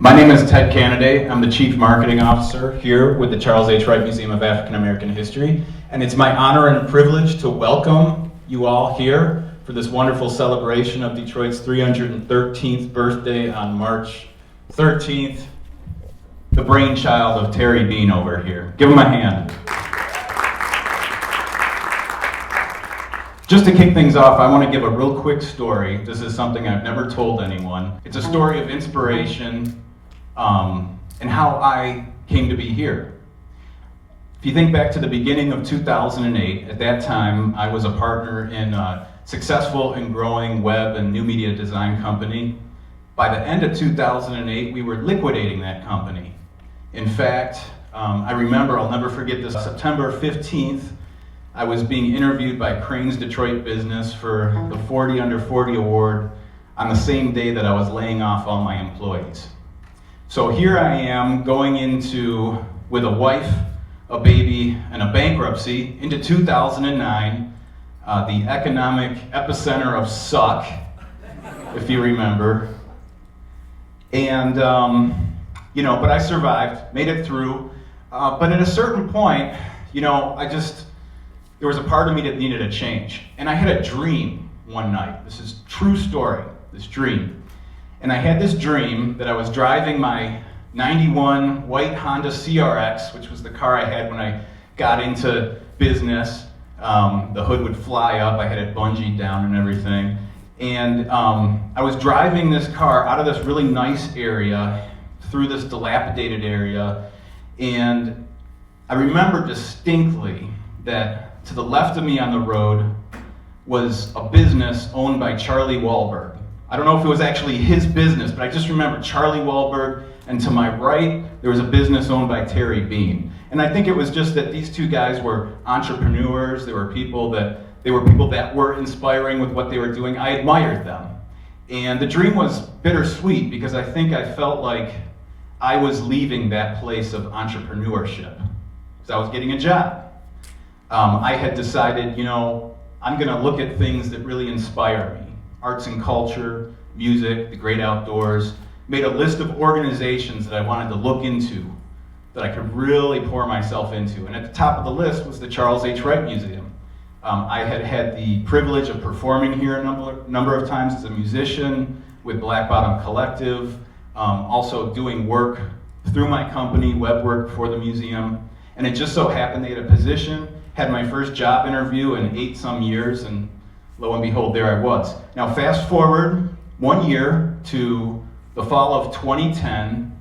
My name is Ted Canaday. I'm the Chief Marketing Officer here with the Charles H. Wright Museum of African American History, and it's my honor and privilege to welcome you all here for this wonderful celebration of Detroit's 313th birthday on March 13th, the brainchild of Terry Bean over here. Give him a hand. Just to kick things off, I want to give a real quick story. This is something I've never told anyone. It's a story of inspiration and how I came to be here. If you think back to the beginning of 2008, at that time I was a partner in a successful and growing web and new media design company. By the end of 2008, we were liquidating that company. In fact, I remember, I'll never forget this, September 15th, I was being interviewed by Crane's Detroit Business for the 40 Under 40 award on the same day that I was laying off all my employees. So here I am going into, with a wife, a baby, and a bankruptcy, into 2009, the economic epicenter of suck, if you remember. And, but I survived, made it through. But at a certain point, there was a part of me that needed a change. And I had a dream one night. This is a true story, this dream. And I had this dream that I was driving my 91 white Honda CRX, which was the car I had when I got into business. The hood would fly up, I had it bungeed down and everything. And I was driving this car out of this really nice area, through this dilapidated area. And I remember distinctly that to the left of me on the road was a business owned by Charlie Wahlberg. I don't know if it was actually his business, but I just remember Charlie Wahlberg, and to my right, there was a business owned by Terry Bean. And I think it was just that these two guys were entrepreneurs. They were people that were inspiring with what they were doing. I admired them. And the dream was bittersweet because I think I felt like I was leaving that place of entrepreneurship because I was getting a job. I had decided, I'm going to look at things that really inspire me. Arts and culture, music, the great outdoors. Made a list of organizations that I wanted to look into, that I could really pour myself into. And at the top of the list was the Charles H. Wright Museum. I had had the privilege of performing here a number of times as a musician with Black Bottom Collective, also doing work through my company, web work for the museum. And it just so happened they had a position, had my first job interview in 8-some years, and lo and behold, there I was. Now fast forward 1 year to the fall of 2010,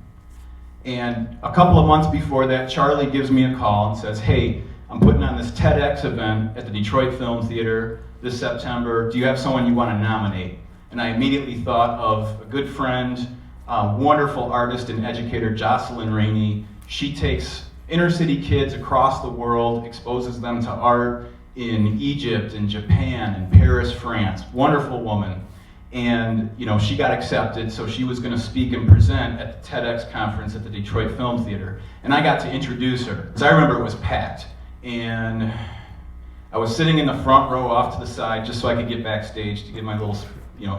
and a couple of months before that, Charlie gives me a call and says, hey, I'm putting on this TEDx event at the Detroit Film Theater this September. Do you have someone you want to nominate? And I immediately thought of a good friend, wonderful artist and educator, Jocelyn Rainey. She takes inner city kids across the world, exposes them to art in Egypt and Japan and Paris, France. Wonderful woman. And she got accepted, so she was going to speak and present at the TEDx conference at the Detroit Film Theater. And I got to introduce her. Because I remember it was packed. And I was sitting in the front row off to the side just so I could get backstage to give my little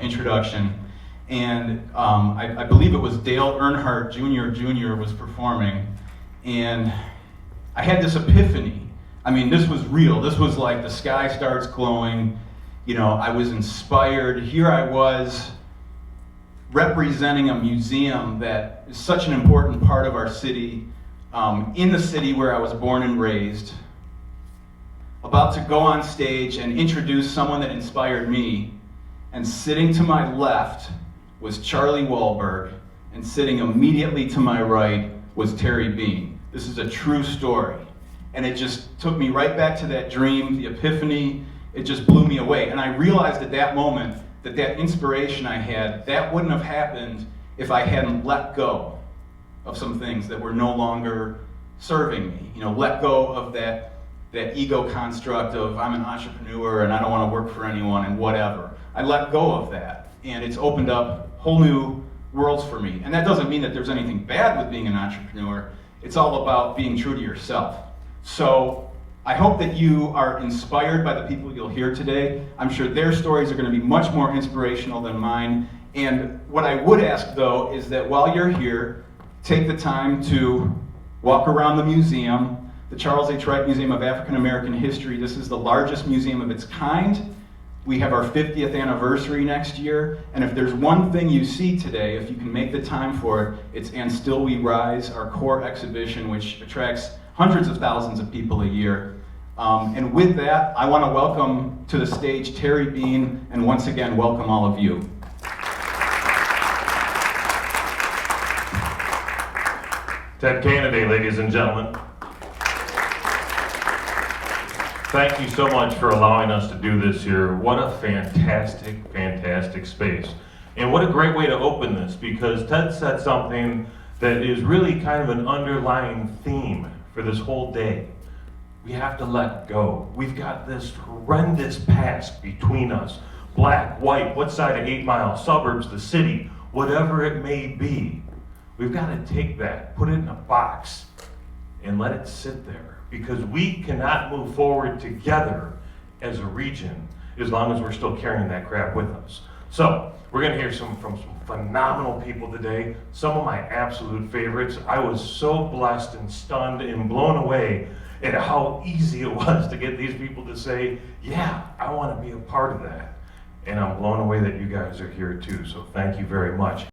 introduction. And I believe it was Dale Earnhardt Jr. was performing. And I had this epiphany. I mean, this was real. This was like the sky starts glowing. I was inspired. Here I was representing a museum that is such an important part of our city, in the city where I was born and raised, about to go on stage and introduce someone that inspired me. And sitting to my left was Charlie Wahlberg, and sitting immediately to my right was Terry Bean. This is a true story. And it just took me right back to that dream, the epiphany. It just blew me away. And I realized at that moment that that inspiration I had, that wouldn't have happened if I hadn't let go of some things that were no longer serving me. Let go of that ego construct of I'm an entrepreneur and I don't want to work for anyone and whatever. I let go of that. And it's opened up whole new worlds for me. And that doesn't mean that there's anything bad with being an entrepreneur. It's all about being true to yourself. So I hope that you are inspired by the people you'll hear today. I'm sure their stories are going to be much more inspirational than mine. And what I would ask, though, is that while you're here, take the time to walk around the museum, the Charles H. Wright Museum of African American History. This is the largest museum of its kind. We have our 50th anniversary next year, and if there's one thing you see today, if you can make the time for it, it's And Still We Rise, our core exhibition, which attracts hundreds of thousands of people a year. And with that, I want to welcome to the stage Terry Bean, and once again, welcome all of you. Ted Canaday, ladies and gentlemen. Thank you so much for allowing us to do this here. What a fantastic, fantastic space. And what a great way to open this, because Ted said something that is really kind of an underlying theme for this whole day. We have to let go. We've got this horrendous past between us. Black, white, what side of 8 Mile, suburbs, the city, whatever it may be. We've got to take that, put it in a box, and let it sit there. Because we cannot move forward together as a region as long as we're still carrying that crap with us. So, we're going to hear from some phenomenal people today, some of my absolute favorites. I was so blessed and stunned and blown away at how easy it was to get these people to say, yeah, I want to be a part of that. And I'm blown away that you guys are here too, so thank you very much.